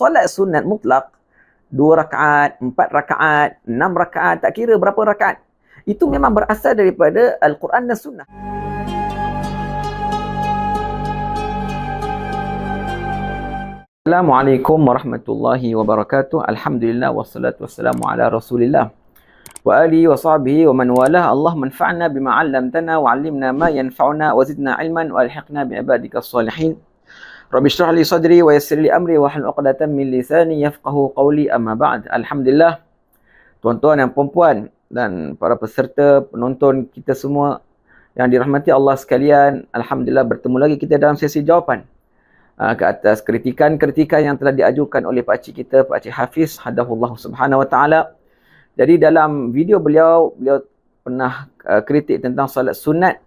solat sunat mutlak, 2 rakaat, 4 rakaat, 6 rakaat, tak kira berapa rakaat, itu memang berasal daripada Al-Quran dan Sunnah. Assalamualaikum warahmatullahi wabarakatuh. Alhamdulillah wassalatu wassalamu ala Rasulillah wa alihi wa sahbihi wa man walah. Allah manfa'na bima 'allamtana wa 'allimna ma yanfa'una wa zidna 'ilman wa alhiqna bi ibadikas salihin. Rabbi shrah li sadri wa yassir li amri wa hlul 'uqdatam min lisani yafqahu qawli, amma ba'd. Alhamdulillah, tuan-tuan dan puan-puan dan para peserta penonton kita semua yang dirahmati Allah sekalian, alhamdulillah bertemu lagi kita dalam sesi jawapan ke atas kritikan-kritikan yang telah diajukan oleh Pak Cik kita, Pak Cik Hafiz hadahullah subhanahu wa ta'ala. Jadi dalam video beliau pernah kritik tentang salat sunat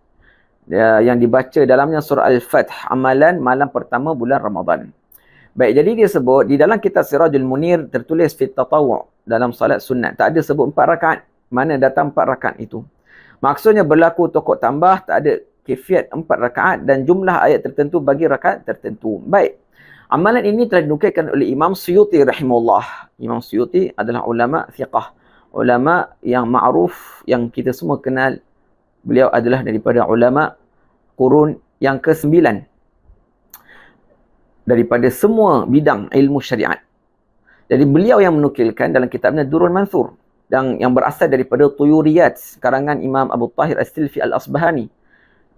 yang dibaca dalamnya surah Al-Fath, amalan malam pertama bulan Ramadan. Baik, jadi dia sebut di dalam kitab Sirajul Munir tertulis fit tatawwu' dalam salat sunat, tak ada sebut 4 rakaat. Mana datang 4 rakaat itu? Maksudnya berlaku tokok tambah, tak ada kefiat 4 rakaat dan jumlah ayat tertentu bagi rakaat tertentu. Baik, amalan ini telah dinukilkan oleh Imam Suyuti rahimahullah. Imam Suyuti adalah ulama thiqah, ulama yang ma'ruf, yang kita semua kenal. Beliau adalah daripada ulama kurun yang ke-9 daripada semua bidang ilmu syariat. Jadi beliau yang menukilkan dalam kitabnya Durrul Mansur yang berasal daripada Tuyuriyat karangan Imam Abu Tahir As-Silfi Al-Asbahani.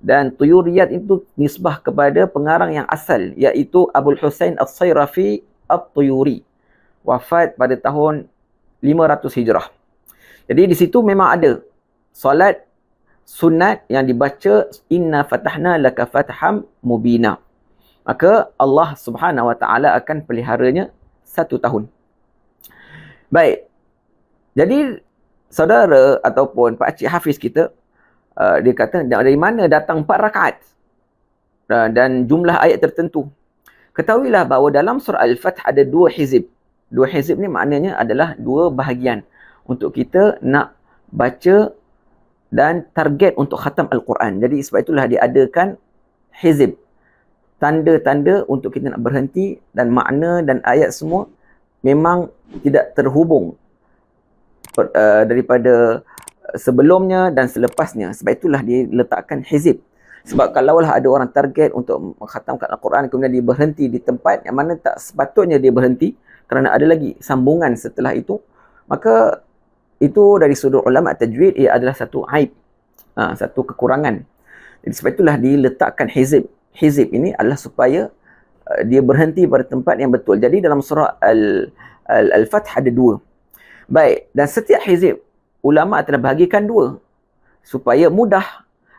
Dan Tuyuriyat itu nisbah kepada pengarang yang asal, iaitu Abul Husain As-Sayrafi At-Tuyuri, wafat pada tahun 500 Hijrah. Jadi di situ memang ada solat sunat yang dibaca inna fatahna laka fatham mubina. Maka Allah Subhanahu wa taala akan peliharanya 1 tahun. Baik. Jadi saudara ataupun Pak Cik Hafiz kita, dia kata dari mana datang 4 rakaat dan jumlah ayat tertentu. Ketahuilah bahawa dalam surah Al-Fath ada 2 hizib. 2 hizib ni maknanya adalah 2 bahagian untuk kita nak baca dan target untuk khatam Al-Quran. Jadi sebab itulah diadakan hizib. Tanda-tanda untuk kita nak berhenti, dan makna dan ayat semua memang tidak terhubung daripada sebelumnya dan selepasnya. Sebab itulah diletakkan hizib. Sebab kalaulah ada orang target untuk mengkhatamkan Al-Quran kemudian dia berhenti di tempat yang mana tak sepatutnya dia berhenti kerana ada lagi sambungan setelah itu, maka itu dari sudut ulama tajwid ia adalah satu aib, satu kekurangan. Jadi sebab itulah diletakkan hizib. Hizib ini adalah supaya dia berhenti pada tempat yang betul. Jadi dalam surah Al-Fath ada 2. Baik, dan setiap hizib ulama telah bahagikan 2 supaya mudah,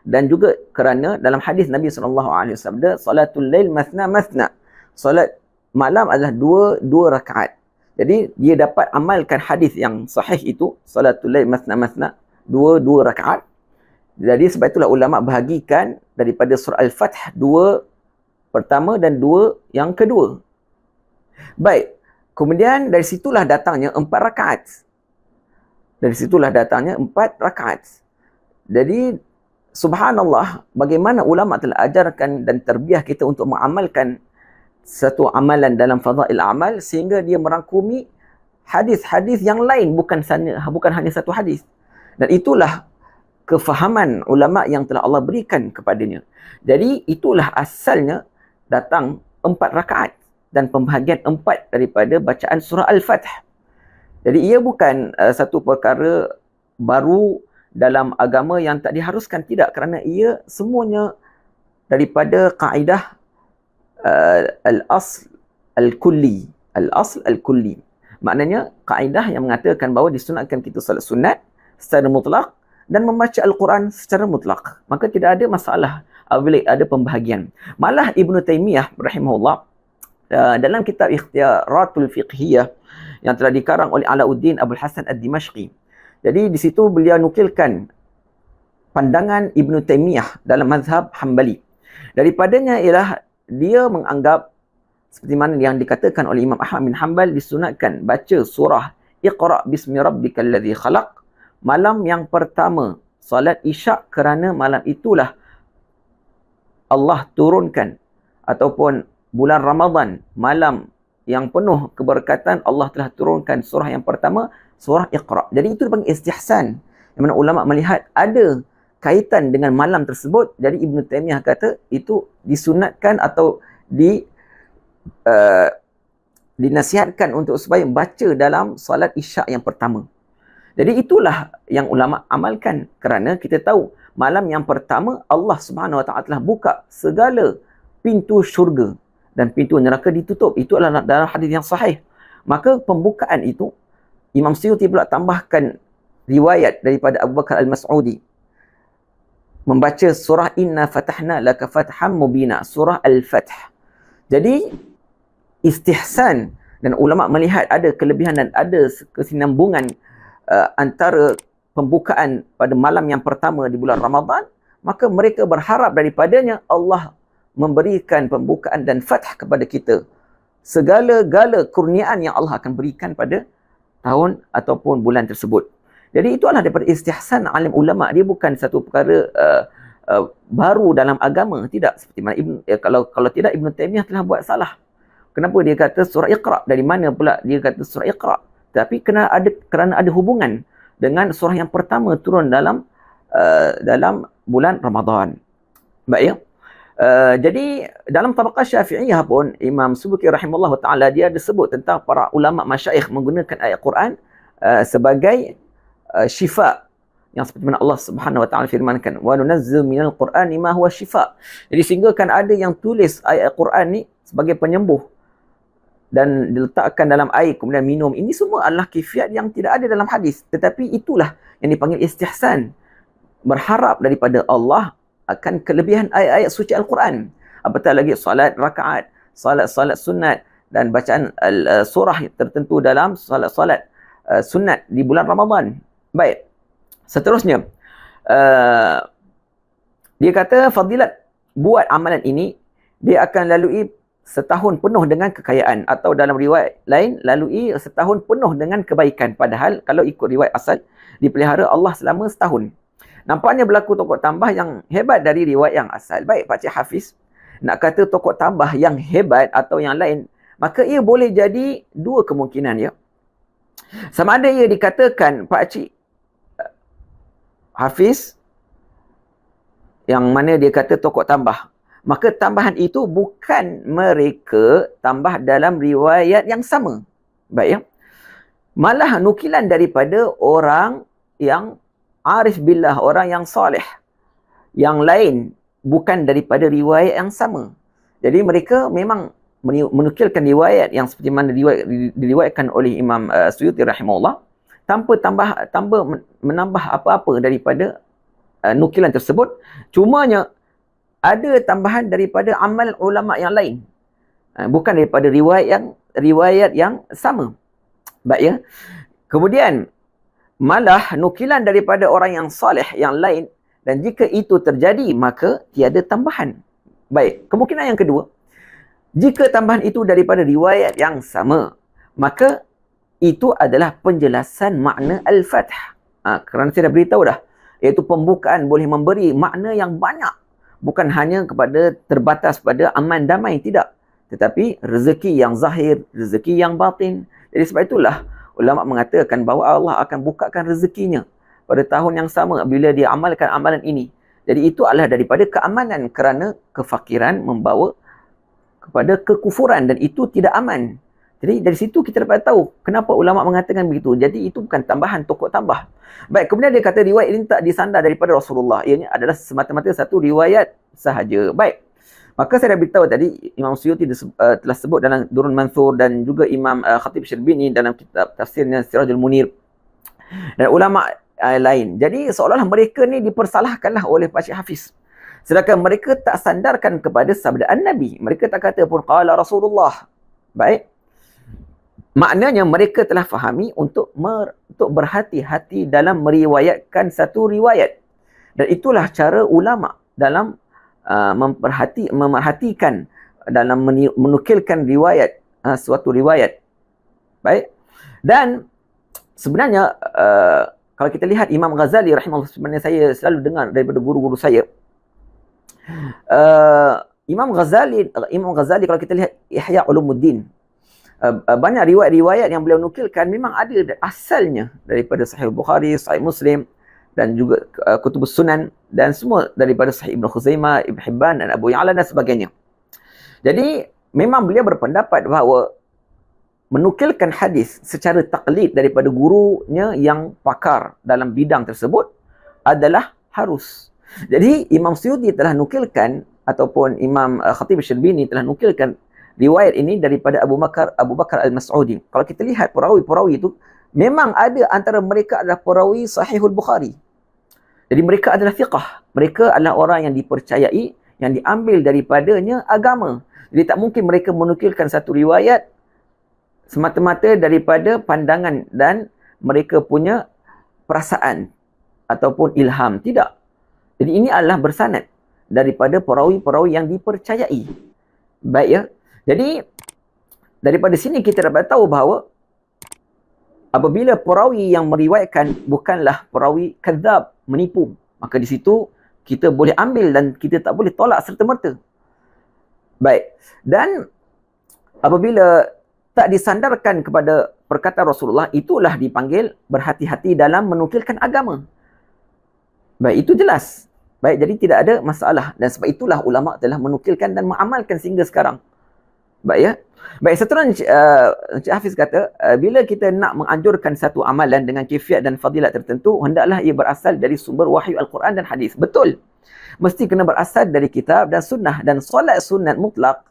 dan juga kerana dalam hadis Nabi SAW bersabda, salatul lail mathna mathna. Salat malam adalah 2 rakaat. Jadi dia dapat amalkan hadis yang sahih itu, salatul lail mathna mathna, 2 rakaat. Jadi sebab itulah ulama bahagikan daripada surah Al-Fath 2 pertama dan 2 yang kedua. Baik, kemudian dari situlah datangnya 4 rakaat. Dari situlah datangnya 4 rakaat. Jadi subhanallah, bagaimana ulama telah ajarkan dan terbiah kita untuk mengamalkan satu amalan dalam fadail amal sehingga dia merangkumi hadis-hadis yang lain, bukan hanya satu hadis. Dan itulah kefahaman ulama yang telah Allah berikan kepadanya. Jadi itulah asalnya datang 4 rakaat dan pembahagian 4 daripada bacaan surah Al-Fath. Jadi ia bukan satu perkara baru dalam agama yang tak diharuskan, tidak, kerana ia semuanya daripada kaedah al-asl al-kulli. Al-asl al-kulli. Maknanya kaedah yang mengatakan bahawa disunatkan kita salat sunat secara mutlak dan membaca Al-Quran secara mutlak. Maka tidak ada masalah apabila ada pembahagian. Malah Ibn Taymiyah rahimahullah dalam kitab Ikhtiyaratul Fiqhiyah yang telah dikarang oleh Alauddin Abul Hasan Ad-Dimashqi. Jadi di situ beliau nukilkan pandangan Ibn Taymiyah dalam mazhab Hanbali. Daripadanya ialah dia menganggap seperti mana yang dikatakan oleh Imam Ahmad bin Hanbal, disunatkan baca surah Iqra' bismi rabbikal ladzi khalaq malam yang pertama salat isyak, kerana malam itulah Allah turunkan ataupun bulan Ramadan, malam yang penuh keberkatan, Allah telah turunkan surah yang pertama, surah Iqra. Jadi itu dipanggil istihsan. Yang mana ulama melihat ada kaitan dengan malam tersebut. Jadi Ibn Taymiyah kata itu disunatkan atau dinasihatkan untuk supaya baca dalam solat Isyak yang pertama. Jadi itulah yang ulama amalkan, kerana kita tahu malam yang pertama Allah Subhanahu Wa Taala telah buka segala pintu syurga dan pintu neraka ditutup. Itu adalah dalam hadis yang sahih. Maka pembukaan itu Imam Suyuti pula tambahkan riwayat daripada Abu Bakar Al-Mas'udi membaca surah Inna Fatahna Laka Fatham Mubina, surah Al-Fath. Jadi istihsan, dan ulama melihat ada kelebihan dan ada kesinambungan antara pembukaan pada malam yang pertama di bulan Ramadan, maka mereka berharap daripadanya Allah memberikan pembukaan dan fath kepada kita. Segala-gala kurniaan yang Allah akan berikan pada tahun ataupun bulan tersebut. Jadi itu adalah daripada istihsan alim ulama. Dia bukan satu perkara baru dalam agama. Tidak. Seperti mana kalau tidak, Ibn Taymiyah telah buat salah. Kenapa dia kata surah Iqra? Dari mana pula dia kata surah Iqra? Tapi kerana ada hubungan dengan surah yang pertama turun dalam bulan Ramadan. Baik ya. Jadi dalam tabaqah Syafi'iyah pun Imam Subki rahimahullah taala dia ada sebut tentang para ulama masyayikh menggunakan ayat Quran sebagai syifa, yang seperti mana Allah Subhanahu Wa Taala firmankan, wa nunazzilu minal Qur'ani ma huwa syifa. Jadi sehingga kan ada yang tulis ayat Quran ni sebagai penyembuh dan diletakkan dalam air kemudian minum. Ini semua adalah kifiat yang tidak ada dalam hadis, tetapi itulah yang dipanggil istihsan, berharap daripada Allah akan kelebihan ayat-ayat suci Al-Quran. Apatah lagi solat rakaat, solat sunat dan bacaan surah tertentu dalam solat sunat di bulan Ramadan. Baik. Seterusnya, dia kata fadilat buat amalan ini, dia akan lalui setahun penuh dengan kekayaan, atau dalam riwayat lain lalui setahun penuh dengan kebaikan. Padahal kalau ikut riwayat asal, dipelihara Allah selama setahun. Nampaknya berlaku tokoh tambah yang hebat dari riwayat yang asal. Baik Pak Cik Hafiz nak kata tokoh tambah yang hebat atau yang lain, maka ia boleh jadi dua kemungkinan ya. Sama ada ia dikatakan Pak Cik Hafiz yang mana dia kata tokoh tambah, maka tambahan itu bukan mereka tambah dalam riwayat yang sama. Baik ya. Malah nukilan daripada orang yang arif billah, orang yang soleh, yang lain, bukan daripada riwayat yang sama. Jadi mereka memang menukilkan riwayat yang seperti mana diriwayatkan oleh Imam Suyuti rahimahullah, tanpa menambah apa-apa daripada nukilan tersebut. Cumanya ada tambahan daripada amal ulama yang lain, bukan daripada riwayat yang sama. Baik ya. Kemudian malah nukilan daripada orang yang soleh yang lain, dan jika itu terjadi maka tiada tambahan. Baik, kemungkinan yang kedua, jika tambahan itu daripada riwayat yang sama, maka itu adalah penjelasan makna Al-Fath. Kerana saya dah beritahu dah, iaitu pembukaan boleh memberi makna yang banyak. Bukan hanya terbatas pada aman damai, tidak. Tetapi rezeki yang zahir, rezeki yang batin. Jadi sebab itulah ulama mengatakan bahawa Allah akan bukakan rezekinya pada tahun yang sama bila dia amalkan amalan ini. Jadi itu adalah daripada keamanan, kerana kefakiran membawa kepada kekufuran dan itu tidak aman. Jadi dari situ kita dapat tahu kenapa ulama mengatakan begitu. Jadi itu bukan tambahan, tokoh tambah. Baik, kemudian dia kata riwayat ini tak disandar daripada Rasulullah. Ianya adalah semata-mata satu riwayat sahaja. Baik. Maka saya dah beritahu tadi, Imam Suyuti telah sebut dalam Durrul Mansur, dan juga Imam Khatib Syarbini dalam kitab tafsirnya Sirajul Munir, dan ulama lain. Jadi seolah-olah mereka ni dipersalahkanlah oleh Pak Cik Hafiz. Sedangkan mereka tak sandarkan kepada sabdaan Nabi. Mereka tak kata pun qala Rasulullah. Baik. Maknanya mereka telah fahami untuk berhati-hati dalam meriwayatkan satu riwayat. Dan itulah cara ulama dalam memerhatikan, dalam menukilkan riwayat, suatu riwayat. Baik. Dan sebenarnya kalau kita lihat Imam Ghazali rahimahullah, sebenarnya saya selalu dengar daripada guru-guru saya. Imam Ghazali kalau kita lihat Ihya Ulumuddin, banyak riwayat-riwayat yang beliau nukilkan memang ada asalnya daripada Sahih Bukhari, Sahih Muslim dan juga Kutubus Sunan dan semua daripada Sahih Ibn Khuzaimah, Ibn Hibban dan Abu Ya'la dan sebagainya. Jadi memang beliau berpendapat bahawa menukilkan hadis secara taklid daripada gurunya yang pakar dalam bidang tersebut adalah harus. Jadi Imam Suyuti telah nukilkan ataupun Imam Khatib Syarbini telah nukilkan riwayat ini daripada Abu Bakar Al-Mas'udi. Kalau kita lihat perawi-perawi itu memang ada antara mereka adalah perawi Sahihul Bukhari. Jadi mereka adalah thiqah. Mereka adalah orang yang dipercayai, yang diambil daripadanya agama. Jadi tak mungkin mereka menukilkan satu riwayat semata-mata daripada pandangan dan mereka punya perasaan ataupun ilham. Tidak. Jadi ini adalah bersanad daripada perawi-perawi yang dipercayai. Baik ya. Jadi daripada sini kita dapat tahu bahawa apabila perawi yang meriwayatkan bukanlah perawi kadzab, menipu, maka di situ kita boleh ambil dan kita tak boleh tolak serta-merta. Baik. Dan apabila tak disandarkan kepada perkataan Rasulullah, itulah dipanggil berhati-hati dalam menukilkan agama. Baik, itu jelas. Baik, jadi tidak ada masalah. Dan sebab itulah ulama telah menukilkan dan mengamalkan sehingga sekarang. Baik ya. Baik, seterusnya Encik Hafiz kata, bila kita nak menganjurkan satu amalan dengan kaifiat dan fadilat tertentu, hendaklah ia berasal dari sumber wahyu Al-Quran dan hadis. Betul. Mesti kena berasal dari kitab dan sunnah. Dan solat sunat mutlak,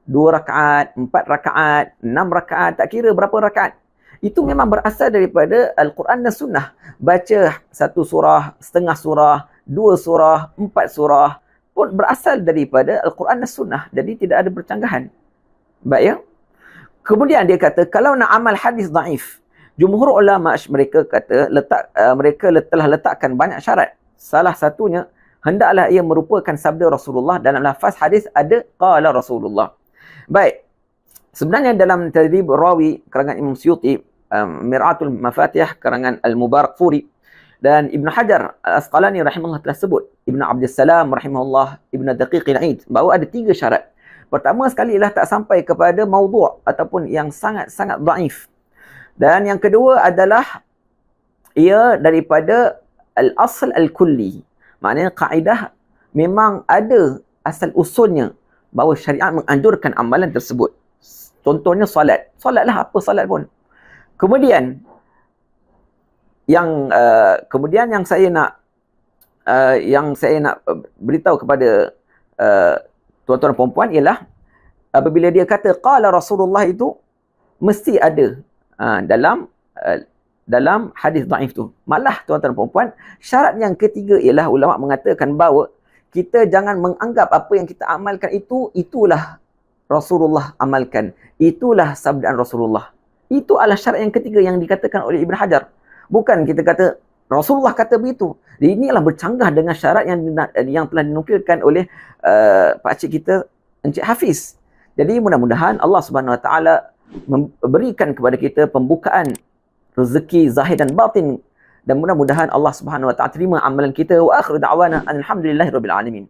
2 rakaat, 4 rakaat, 6 rakaat, tak kira berapa rakaat. Itu memang berasal daripada Al-Quran dan sunnah. Baca 1 surah, setengah surah, 2 surah, 4 surah pun berasal daripada Al-Quran dan sunnah. Jadi tidak ada percanggahan. Baik ya. Kemudian dia kata, kalau nak amal hadis daif, jumhur ulama mereka kata mereka telah letakkan banyak syarat. Salah satunya, hendaklah ia merupakan sabda Rasulullah. Dalam lafaz hadis ada qala Rasulullah. Baik. Sebenarnya dalam Tadrib Rawi karangan Imam Suyuti, Mir'atul Mafatih karangan Al-Mubarakfuri, dan Ibn Hajar Al-Asqalani rahimahullah telah sebut, Ibn Abdul Salam rahimahullah, Ibn Daqiqil Aid, bahawa ada 3 syarat. Pertama sekali ialah tak sampai kepada maudhu' ataupun yang sangat-sangat daif. Dan yang kedua adalah ia daripada al-asl al-kulli. Maknanya kaedah memang ada asal usulnya bahawa syariat menganjurkan amalan tersebut. Contohnya solat. Solatlah apa solat pun. Kemudian yang saya nak beritahu kepada tuan-tuan dan puan-puan ialah apabila dia kata qala Rasulullah itu mesti ada dalam hadis dhaif tu. Malah tuan-tuan dan puan-puan, syarat yang ketiga ialah ulama mengatakan bahawa kita jangan menganggap apa yang kita amalkan itulah Rasulullah amalkan. Itulah sabdaan Rasulullah. Itu adalah syarat yang ketiga yang dikatakan oleh Ibn Hajar. Bukan kita kata Rasulullah kata begitu. Ini adalah bercanggah dengan syarat yang telah dinukilkan oleh pakcik kita Encik Hafiz. Jadi mudah-mudahan Allah Subhanahu Wa Taala memberikan kepada kita pembukaan rezeki zahir dan batin, dan mudah-mudahan Allah Subhanahu Wa Taala terima amalan kita. Wa akhiru da'wana alhamdulillahirabbil alamin.